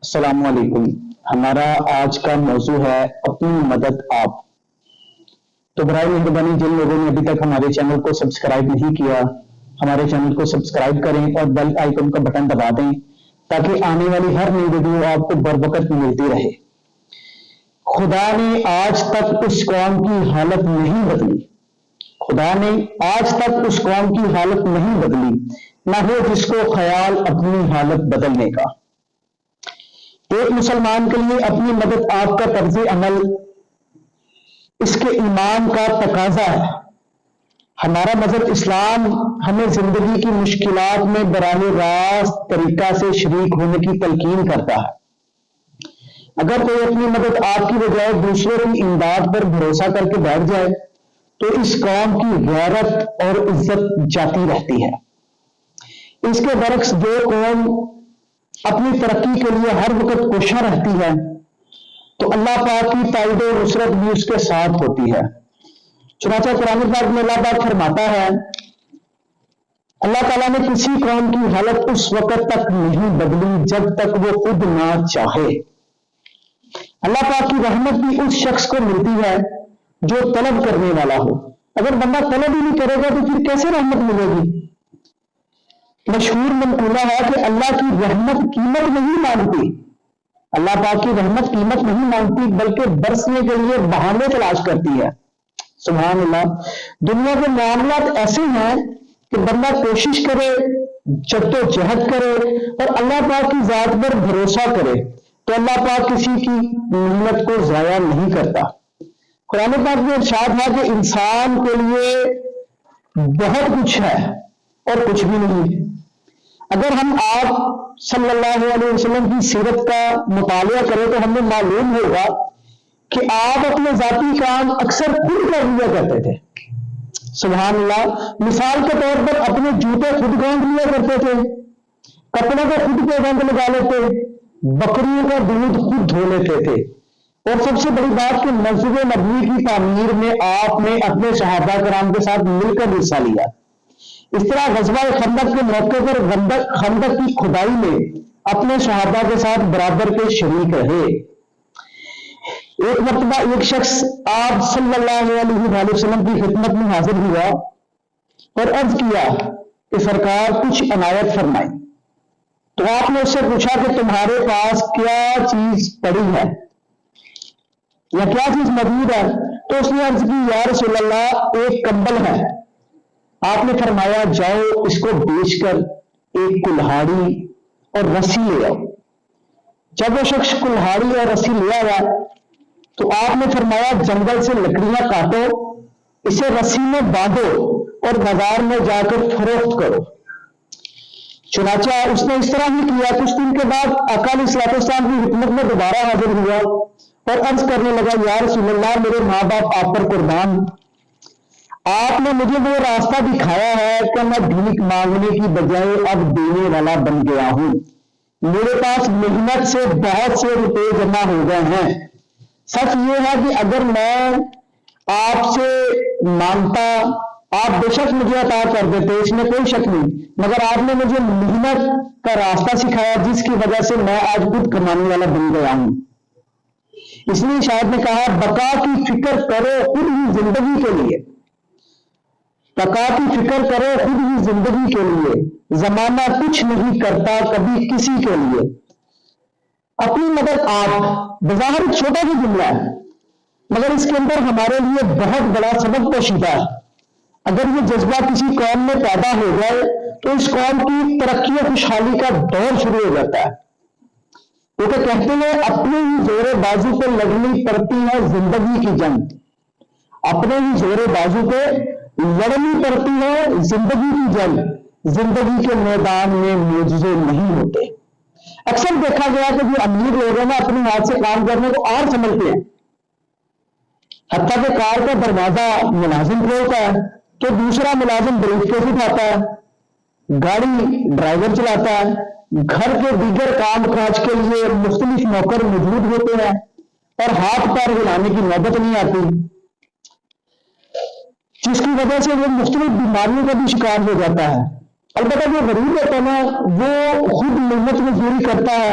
السلام علیکم۔ ہمارا آج کا موضوع ہے اپنی مدد آپ۔ تو برائے مہربانی جن لوگوں نے ابھی تک ہمارے چینل کو سبسکرائب نہیں کیا، ہمارے چینل کو سبسکرائب کریں اور بیل آئیکن کا بٹن دبا دیں تاکہ آنے والی ہر نئی ویڈیو آپ کو بروقت ملتی رہے۔ خدا نے آج تک اس قوم کی حالت نہیں بدلی، خدا نے آج تک اس قوم کی حالت نہیں بدلی، نہ ہو جس کو خیال اپنی حالت بدلنے کا۔ ایک مسلمان کے لیے اپنی مدد آپ کا طرز عمل اس کے ایمان کا تقاضا ہے۔ ہمارا مذہب اسلام ہمیں زندگی کی مشکلات میں براہ راست طریقہ سے شریک ہونے کی تلقین کرتا ہے۔ اگر کوئی اپنی مدد آپ کی بجائے دوسروں کی امداد پر بھروسہ کر کے بیٹھ جائے تو اس قوم کی غیرت اور عزت جاتی رہتی ہے۔ اس کے برعکس جو قوم اپنی ترقی کے لیے ہر وقت کوشاں رہتی ہے تو اللہ پاک کی تائید و نصرت بھی اس کے ساتھ ہوتی ہے۔ چنانچہ قرآن پاک میں اللہ پاک فرماتا ہے، اللہ تعالیٰ نے کسی قوم کی حالت اس وقت تک نہیں بدلی جب تک وہ خود نہ چاہے۔ اللہ پاک کی رحمت بھی اس شخص کو ملتی ہے جو طلب کرنے والا ہو۔ اگر بندہ طلب ہی نہیں کرے گا تو پھر کیسے رحمت ملے گی؟ مشہور منقولہ ہے کہ اللہ کی رحمت قیمت نہیں مانگتی، اللہ پاک کی رحمت قیمت نہیں مانگتی بلکہ برسنے کے لیے بہانے تلاش کرتی ہے۔ سبحان اللہ۔ دنیا کے معاملات ایسے ہیں کہ بندہ کوشش کرے، جدوجہد کرے اور اللہ پاک کی ذات پر بھروسہ کرے تو اللہ پاک کسی کی محنت کو ضائع نہیں کرتا۔ قرآن پاک میں ارشاد ہے کہ انسان کے لیے بہت کچھ ہے اور کچھ بھی نہیں۔ اگر ہم آپ صلی اللہ علیہ وسلم کی سیرت کا مطالعہ کریں تو ہمیں معلوم ہوگا کہ آپ اپنے ذاتی کام اکثر خود کر لیا کرتے تھے۔ سبحان اللہ۔ مثال کے طور پر اپنے جوتے خود گونڈ لیا کرتے تھے، کپڑوں کو خود کے رنگ لگا لیتے، بکریوں کا دودھ خود دھو لیتے تھے، اور سب سے بڑی بات کہ مسجد نبوی کی تعمیر میں آپ نے اپنے صحابہ کرام کے ساتھ مل کر حصہ لیا۔ اس طرح غزوہ خندق کے موقع پر خندق کی کھدائی میں اپنے صحابہ کے ساتھ برابر کے شریک رہے۔ ایک مرتبہ ایک شخص آپ صلی اللہ علیہ وسلم کی خدمت میں حاضر ہوا اور عرض کیا کہ سرکار کچھ عنایت فرمائیں۔ تو آپ نے اس سے پوچھا کہ تمہارے پاس کیا چیز پڑی ہے یا کیا چیز موجود ہے؟ تو اس نے عرض کی، یا رسول اللہ ایک کمبل ہے۔ آپ نے فرمایا جاؤ اس کو بیچ کر ایک کلہاڑی اور رسی لے آؤ۔ جب وہ شخص کلہاڑی اور رسی لے آیا تو آپ نے فرمایا جنگل سے لکڑیاں کاٹو، اسے رسی میں باندھو اور بازار میں جا کر فروخت کرو۔ چنانچہ اس نے اس طرح ہی کیا۔ کچھ دن کے بعد آقا علیہ الصلوۃ والسلام کی خدمت میں دوبارہ حاضر ہوا اور عرض کرنے لگا، یا رسول اللہ میرے ماں باپ آپ پر قربان، آپ نے مجھے وہ راستہ دکھایا ہے کہ میں بھیک مانگنے کی بجائے اب دینے والا بن گیا ہوں۔ میرے پاس محنت سے بہت سے روپے جمع ہو گئے ہیں۔ سچ یہ ہے کہ اگر میں آپ سے مانگتا آپ بے شک مجھے عطا کر دیتے، اس میں کوئی شک نہیں، مگر آپ نے مجھے محنت کا راستہ سکھایا جس کی وجہ سے میں آج خود کمانے والا بن گیا ہوں۔ اس لیے شاید نے کہا، بقا کی فکر کرو خود ہی زندگی کے لیے، بقا کی فکر کرو خود ہی زندگی کے لیے، زمانہ کچھ نہیں کرتا کبھی کسی کے لیے۔ اپنی مدد آپ بظاہر چھوٹا بھی جملہ ہے مگر اس کے اندر ہمارے لیے بہت بڑا سبق پوشیدہ ہے۔ اگر یہ جذبہ کسی قوم میں پیدا ہو جائے تو اس قوم کی ترقی و خوشحالی کا دور شروع ہو جاتا ہے۔ کیونکہ کہتے ہیں اپنے ہی زور بازو پہ لڑنی پڑتی ہے زندگی کی جنگ، اپنے ہی زور بازو پہ لڑنی پڑتی ہے زندگی کی جنگ، زندگی کے میدان میں معجزے نہیں ہوتے۔ اکثر دیکھا گیا کہ جو امیر لوگ ہیں نا اپنے ہاتھ سے کام کرنے کو اور سمجھتے ہیں، حتیٰ کہ کار کا دروازہ ملازم کھولتا ہے تو دوسرا ملازم بریف کیس اٹھاتا ہے، گاڑی ڈرائیور چلاتا ہے، گھر کے دیگر کام کاج کے لیے مختلف نوکر موجود ہوتے ہیں اور ہاتھ پیر ہلانے کی نوبت نہیں آتی، جس کی وجہ سے وہ مختلف بیماریوں کا بھی شکار ہو جاتا ہے۔ البتہ جو غریب ہوتا ہے نا وہ خود محنت مزدوری کرتا ہے،